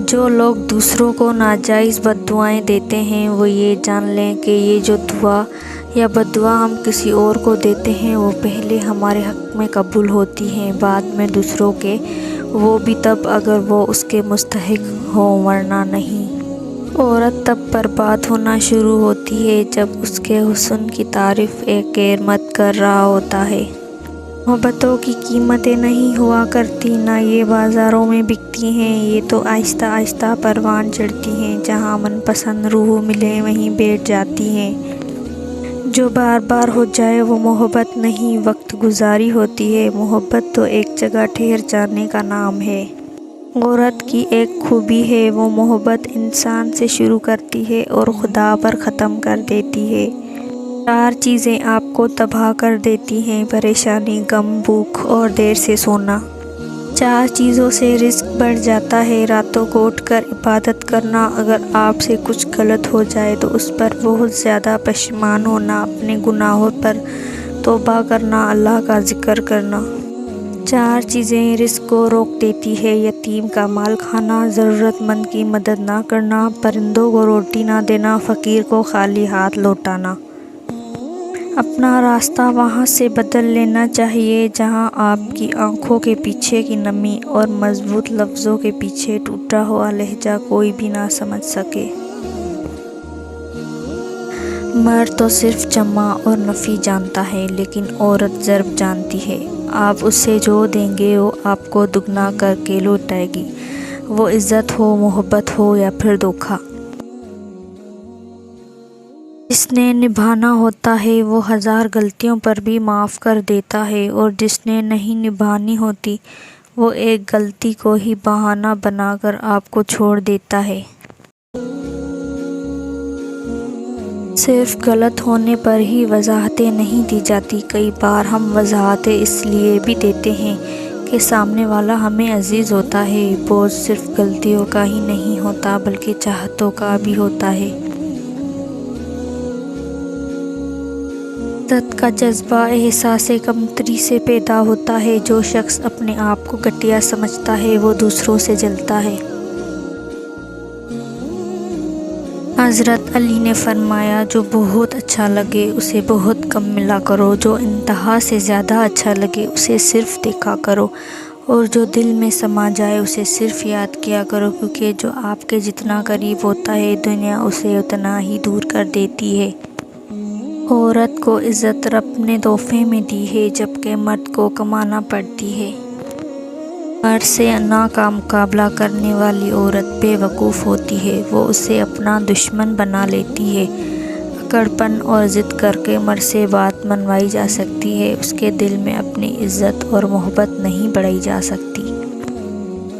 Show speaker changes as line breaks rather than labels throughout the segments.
جو لوگ دوسروں کو ناجائز بددعائیں دیتے ہیں وہ یہ جان لیں کہ یہ جو دعا یا بددعا ہم کسی اور کو دیتے ہیں وہ پہلے ہمارے حق میں قبول ہوتی ہیں، بعد میں دوسروں کے، وہ بھی تب اگر وہ اس کے مستحق ہوں، ورنہ نہیں۔ عورت تب برباد ہونا شروع ہوتی ہے جب اس کے حسن کی تعریف ایک غیر مرد کر رہا ہوتا ہے۔ محبتوں کی قیمتیں نہیں ہوا کرتی، نہ یہ بازاروں میں بکتی ہیں، یہ تو آہستہ آہستہ پروان چڑھتی ہیں، جہاں من پسند روح ملے وہیں بیٹھ جاتی ہیں۔ جو بار بار ہو جائے وہ محبت نہیں، وقت گزاری ہوتی ہے۔ محبت تو ایک جگہ ٹھہر جانے کا نام ہے۔ عورت کی ایک خوبی ہے، وہ محبت انسان سے شروع کرتی ہے اور خدا پر ختم کر دیتی ہے۔ 4 چیزیں آپ کو تباہ کر دیتی ہیں: پریشانی، غم، بھوک اور دیر سے سونا۔ 4 چیزوں سے رزق بڑھ جاتا ہے: راتوں کو اٹھ کر عبادت کرنا، اگر آپ سے کچھ غلط ہو جائے تو اس پر بہت زیادہ پشیمان ہونا، اپنے گناہوں پر توبہ کرنا، اللہ کا ذکر کرنا۔ 4 چیزیں رزق کو روک دیتی ہے: یتیم کا مال کھانا، ضرورت مند کی مدد نہ کرنا، پرندوں کو روٹی نہ دینا، فقیر کو خالی ہاتھ لوٹانا۔ اپنا راستہ وہاں سے بدل لینا چاہیے جہاں آپ کی آنکھوں کے پیچھے کی نمی اور مضبوط لفظوں کے پیچھے ٹوٹا ہوا لہجہ کوئی بھی نہ سمجھ سکے۔ مرد تو صرف جمع اور نفی جانتا ہے، لیکن عورت ضرب جانتی ہے۔ آپ اسے جو دیں گے وہ آپ کو دگنا کر کے لوٹائے گی، وہ عزت ہو، محبت ہو یا پھر دھوکہ۔ جس نے نبھانا ہوتا ہے وہ 1000 غلطیوں پر بھی معاف کر دیتا ہے، اور جس نے نہیں نبھانی ہوتی وہ ایک غلطی کو ہی بہانہ بنا کر آپ کو چھوڑ دیتا ہے۔ صرف غلط ہونے پر ہی وضاحتیں نہیں دی جاتی، کئی بار ہم وضاحتیں اس لیے بھی دیتے ہیں کہ سامنے والا ہمیں عزیز ہوتا ہے۔ بوجھ صرف غلطیوں کا ہی نہیں ہوتا بلکہ چاہتوں کا بھی ہوتا ہے۔ عزت کا جذبہ احساس کمتری سے پیدا ہوتا ہے۔ جو شخص اپنے آپ کو گھٹیا سمجھتا ہے وہ دوسروں سے جلتا ہے۔ حضرت علی نے فرمایا، جو بہت اچھا لگے اسے بہت کم ملا کرو، جو انتہا سے زیادہ اچھا لگے اسے صرف دیکھا کرو، اور جو دل میں سما جائے اسے صرف یاد کیا کرو، کیونکہ جو آپ کے جتنا قریب ہوتا ہے دنیا اسے اتنا ہی دور کر دیتی ہے۔ عورت کو عزت رب نے تحفے میں دی ہے، جبکہ مرد کو کمانا پڑتی ہے۔ مرد سے انا کا مقابلہ کرنے والی عورت بے وقوف ہوتی ہے، وہ اسے اپنا دشمن بنا لیتی ہے۔ اکڑ پن اور ضد کر کے مرد سے بات منوائی جا سکتی ہے، اس کے دل میں اپنی عزت اور محبت نہیں بڑھائی جا سکتی۔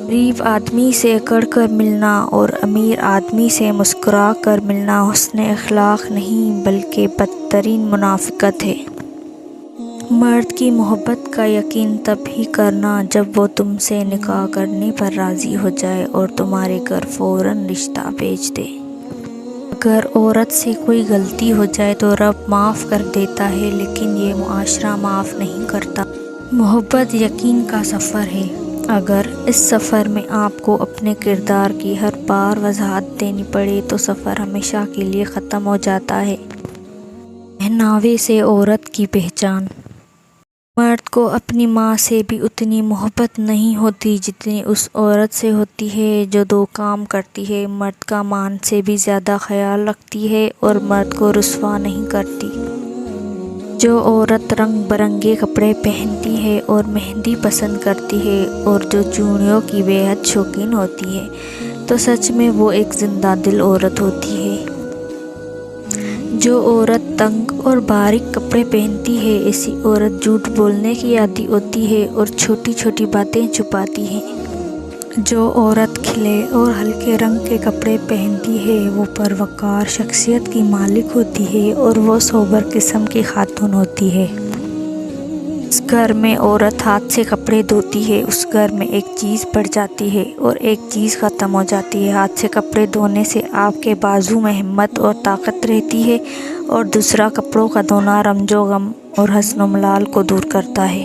غریب آدمی سے اکڑ کر ملنا اور امیر آدمی سے مسکرا کر ملنا حسن اخلاق نہیں بلکہ بدترین منافقت ہے۔ مرد کی محبت کا یقین تب ہی کرنا جب وہ تم سے نکاح کرنے پر راضی ہو جائے اور تمہارے گھر فوراً رشتہ بھیج دے۔ اگر عورت سے کوئی غلطی ہو جائے تو رب معاف کر دیتا ہے، لیکن یہ معاشرہ معاف نہیں کرتا۔ محبت یقین کا سفر ہے۔ اگر اس سفر میں آپ کو اپنے کردار کی ہر بار وضاحت دینی پڑے تو سفر ہمیشہ کے لیے ختم ہو جاتا ہے۔ پہناوے سے عورت کی پہچان۔ مرد کو اپنی ماں سے بھی اتنی محبت نہیں ہوتی جتنی اس عورت سے ہوتی ہے جو 2 کام کرتی ہے: مرد کا مان سے بھی زیادہ خیال رکھتی ہے اور مرد کو رسوا نہیں کرتی۔ جو عورت رنگ برنگے کپڑے پہنتی ہے اور مہندی پسند کرتی ہے اور جو چوڑیوں کی بے حد شوقین ہوتی ہے تو سچ میں وہ ایک زندہ دل عورت ہوتی ہے۔ جو عورت تنگ اور باریک کپڑے پہنتی ہے ایسی عورت جھوٹ بولنے کی عادی ہوتی ہے اور چھوٹی چھوٹی باتیں چھپاتی ہے۔ جو عورت کھلے اور ہلکے رنگ کے کپڑے پہنتی ہے وہ پروقار شخصیت کی مالک ہوتی ہے اور وہ سوبر قسم کی خاتون ہوتی ہے۔ جس گھر میں عورت ہاتھ سے کپڑے دھوتی ہے اس گھر میں ایک چیز بڑھ جاتی ہے اور ایک چیز ختم ہو جاتی ہے۔ ہاتھ سے کپڑے دھونے سے آپ کے بازو میں ہمت اور طاقت رہتی ہے، اور دوسرا کپڑوں کا دھونا رنج و غم اور حزن و ملال کو دور کرتا ہے۔